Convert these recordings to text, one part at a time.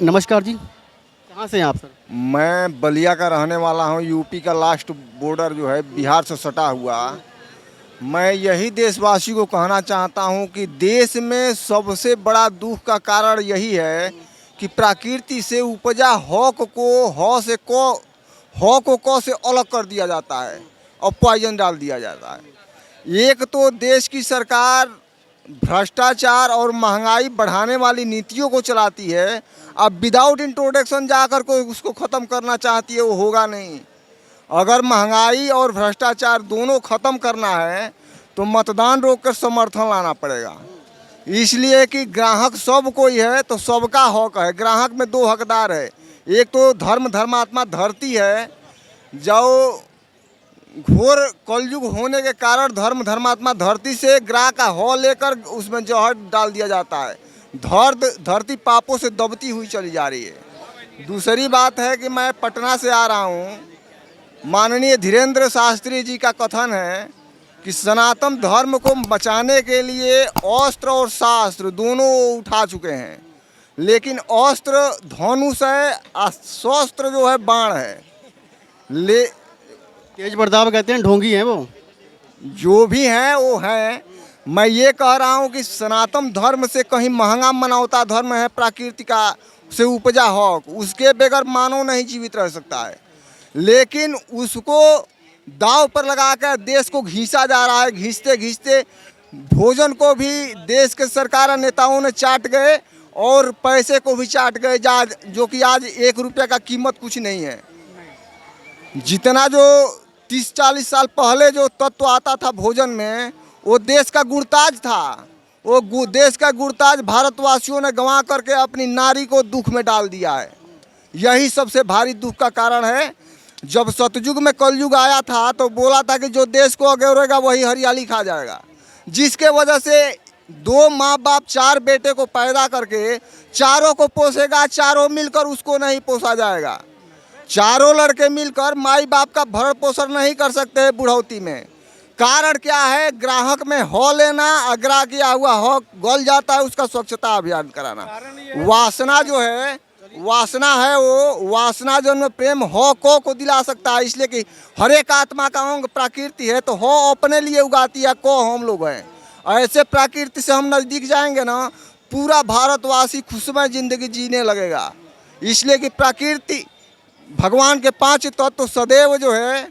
नमस्कार जी, कहाँ से हैं आप सर? मैं बलिया का रहने वाला हूँ। यूपी का लास्ट बॉर्डर जो है बिहार से सटा हुआ। मैं यही देशवासी को कहना चाहता हूँ कि देश में सबसे बड़ा दुख का कारण यही है कि प्रकृति से उपजा हक को ह से को ह को क से अलग कर दिया जाता है और पॉइजन डाल दिया जाता है। एक तो देश की सरकार भ्रष्टाचार और महंगाई बढ़ाने वाली नीतियों को चलाती है। अब विदाउट इंट्रोडक्शन जाकर कोई उसको ख़त्म करना चाहती है, वो होगा नहीं। अगर महंगाई और भ्रष्टाचार दोनों ख़त्म करना है तो मतदान रोककर समर्थन लाना पड़ेगा। इसलिए कि ग्राहक सब कोई है तो सबका हक है। ग्राहक में दो हकदार है, एक तो धर्मात्मा धरती है, जो घोर कलयुग होने के कारण धर्मात्मा धरती से ग्राह का हौ लेकर उसमें जहर डाल दिया जाता है। धरती पापों से दबती हुई चली जा रही है। दूसरी बात है कि मैं पटना से आ रहा हूँ। माननीय धीरेन्द्र शास्त्री जी का कथन है कि सनातन धर्म को बचाने के लिए अस्त्र और शास्त्र दोनों उठा चुके हैं, लेकिन अस्त्र धनुष है और शस्त्र जो है बाण है। ले तेज प्रताप कहते हैं ढोंगी हैं वो। जो भी हैं वो हैं। मैं ये कह रहा हूँ कि सनातन धर्म से कहीं महंगा मनौता धर्म है प्रकृति का से उपजा हक, उसके बगैर मानव नहीं जीवित रह सकता है। लेकिन उसको दाव पर लगाकर देश को घींचा जा रहा है। घींचते घींचते भोजन को भी देश के सरकार और नेताओं ने चाट गए और पैसे को भी चाट गए, जो कि आज 1 रुपये का कीमत कुछ नहीं है। जितना जो 30-40 साल पहले जो तत्व आता था भोजन में, वो देश का गुड़ताज था। वो देश का गुड़ताज भारतवासियों ने गंवा करके अपनी नारी को दुख में डाल दिया है। यही सबसे भारी दुख का कारण है। जब सतयुग में कलयुग आया था तो बोला था कि जो देश को अगौरेगा वही हरियाली खा जाएगा, जिसके वजह से 2 माँ बाप 4 बेटे को पैदा करके चारों को पोसेगा, चारों मिलकर उसको नहीं पोसा जाएगा। चारों लड़के मिलकर माई बाप का भरण पोषण नहीं कर सकते बुढ़ौती में। कारण क्या है? ग्राहक में हो लेना, अग्रा किया हुआ हो गल जाता है, उसका स्वच्छता अभियान कराना। वासना जो है, वासना है वो वासना जो में प्रेम हो को दिला सकता है। इसलिए कि हर एक आत्मा का अंग प्रकृति है, तो हो अपने लिए उगाती है, को हम लोग हैं। ऐसे प्रकृति से हम नज़दीक जाएंगे ना, पूरा भारतवासी खुशमय जिंदगी जीने लगेगा। इसलिए कि प्रकृति भगवान के 5 तत्व सदैव जो है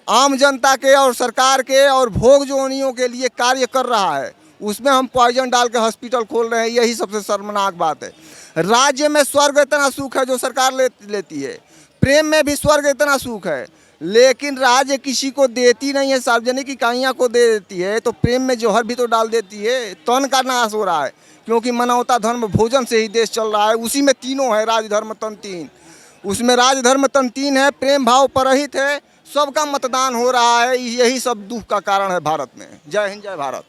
आम जनता के और सरकार के और भोग जोनियों के लिए कार्य कर रहा है। उसमें हम पॉइजन डाल के हॉस्पिटल खोल रहे हैं, यही सबसे शर्मनाक बात है। राज्य में स्वर्ग इतना सुख है जो सरकार लेती है, प्रेम में भी स्वर्ग इतना सुख है, लेकिन राज्य किसी को देती नहीं है, सार्वजनिक इकाइयाँ को दे देती है। तो प्रेम में जौहर भी तो डाल देती है। तन का नाश हो रहा है, क्योंकि मानवता धर्म भोजन से ही देश चल रहा है। उसी में तीनों है, राज धर्म तन 3। उसमें राज धर्म तन 3 है, प्रेम भाव परहित है, सबका मतदान हो रहा है। यही सब दुख का कारण है भारत में। जय हिंद, जय भारत।